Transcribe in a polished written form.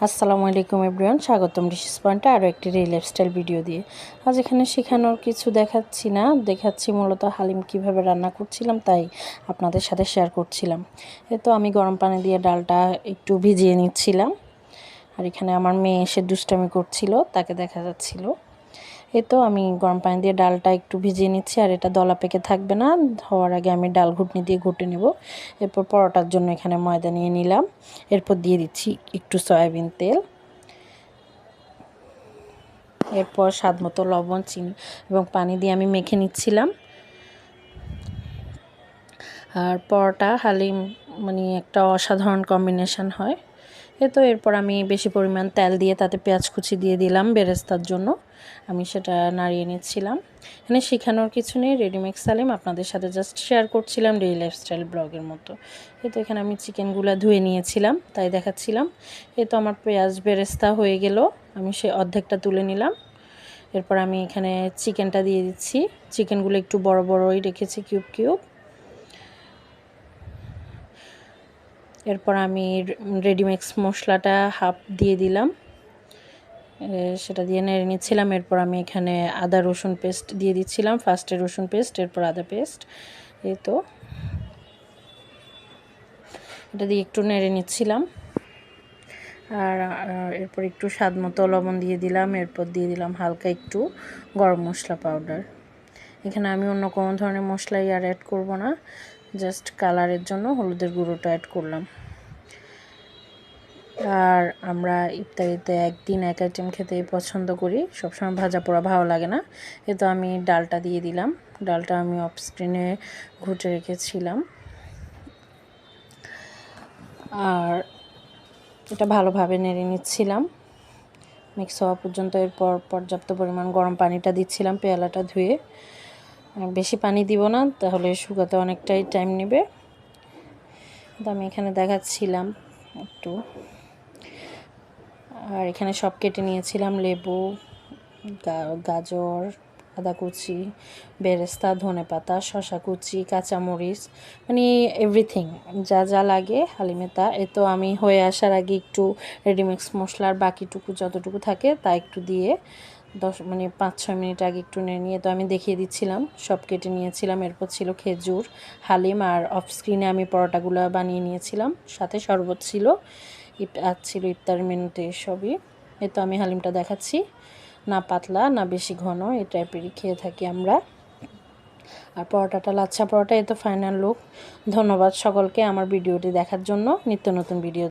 আসসালামু আলাইকুম এভরিওয়ান, স্বাগতম ডিশিস পয়েন্টে আরও একটি লাইফস্টাইল ভিডিও দিয়ে। আজ এখানে শেখানোর কিছু দেখাচ্ছি না, দেখাচ্ছি মূলত হালিম কিভাবে রান্না করছিলাম তাই আপনাদের সাথে শেয়ার করছিলাম। তো আমি গরম পানি দিয়ে ডালটা একটু ভিজিয়ে নিচ্ছিলাম, আর এখানে আমার মেয়ে এসে দুষ্টামি করছিল, তাকে দেখা যাচ্ছিল। তো আমি গরম পানি দিয়ে ডালটা একটু ভিজিয়ে নিচ্ছি, আর এটা দলা পেকে থাকবে না। হওয়ার আগে আমি ডাল ঘুটনি দিয়ে ঘুটে নেব। এরপর পরোটার জন্য এখানে ময়দা নিয়ে নিলাম। এরপর দিয়ে দিচ্ছি একটু সয়াবিন তেল, এরপর স্বাদ মতো লবণ, চিনি এবং পানি দিয়ে আমি মেখে নিচ্ছিলাম। আর পরোটা হালিম মানে একটা অসাধারণ কম্বিনেশন হয়। তো এরপর আমি বেশি পরিমাণ তেল দিয়ে তাতে পেঁয়াজ কুচি দিয়ে দিলাম বেরেস্তার জন্য। আমি সেটা নাড়িয়ে নিচ্ছিলাম। এখানে শেখানোর কিছু নেই, রেডিমেক্স হালিম আপনাদের সাথে জাস্ট শেয়ার করছিলাম ডেইলি লাইফস্টাইল ব্লগের মতো। তো এখানে আমি চিকেনগুলো ধুয়ে নিয়েছিলাম তাই দেখাচ্ছিলাম। তো আমার পেঁয়াজ বেরেস্তা হয়ে গেল, আমি সে অর্ধেকটা তুলে নিলাম। এরপর আমি এখানে চিকেনটা দিয়ে দিচ্ছি। চিকেনগুলো একটু বড় বড়ই রেখেছি, কিউব কিউব। এরপর আমি রেডিমিক্স মশলাটা হাফ দিয়ে দিলাম, সেটা দিয়ে নেড়ে নিচ্ছিলাম। এরপর আমি এখানে আদা রসুন পেস্ট দিয়ে দিচ্ছিলাম, ফার্স্টে রসুন পেস্ট, এরপর আদা পেস্ট। তো এটা দিয়ে একটু নেড়ে নিচ্ছিলাম। আর এরপর একটু স্বাদ মতো লবণ দিয়ে দিলাম। এরপর দিয়ে দিলাম হালকা একটু গরম মশলা পাউডার। এখানে আমি অন্য কোনো ধরনের মশলাই আর অ্যাড করব না, জাস্ট কালারের জন্য হলুদের গুঁড়োটা অ্যাড করলাম। আর আমরা ইফতারিতে একদিন এক আইটেম খেতেই পছন্দ করি, সবসময় ভাজা পোড়া ভালো লাগে না। তো আমি ডালটা দিয়ে দিলাম। ডালটা আমি অফ স্ক্রিনে ঘুটে রেখেছিলাম, আর এটা ভালোভাবে নেড়ে নিচ্ছিলাম মিক্স হওয়া পর্যন্ত। এরপর পর্যাপ্ত পরিমাণ গরম পানিটা দিচ্ছিলাম পেয়ালাটা ধুয়ে। বেশি পানি দিব না, তাহলে শুকাতে অনেকটাই টাইম নেবে। তো আমি এখানে দেখাচ্ছিলাম একটু। আর এখানে সব কেটে নিয়েছিলাম, লেবু, গাজর, আদা কুচি, বেরেস্তা, ধনেপাতা, শসা কুচি, কাঁচামরিচ, মানে এভরিথিং যা যা লাগে হালিমে তা। তো আমি হয়ে আসার আগে একটু রেডিমিক্স মশলার বাকিটুকু যতটুকু থাকে তা একটু দিয়ে 5-6 মিনিট আগে একটু নিয়ে তো আমি দেখিয়ে দিচ্ছিলাম। সব কেটে নিয়েছিলাম। এরপর ছিল খেজুর, হালিম, আর অফ স্ক্রিনে আমি পরোটাগুলো বানিয়ে নিয়েছিলাম, সাথে শরবত ছিল, আর ছিল ইফতার মেনুতে সবই। তো আমি হালিমটা দেখাচ্ছি, না পাতলা না বেশি ঘন, এই টাইপেরই খেয়ে থাকি আমরা। আর পরোটাটা লাচ্ছা পরোটা। তো ফাইনাল লুক। ধন্যবাদ সকলকে আমার ভিডিওটি দেখার জন্য। নিত্য নতুন ভিডিও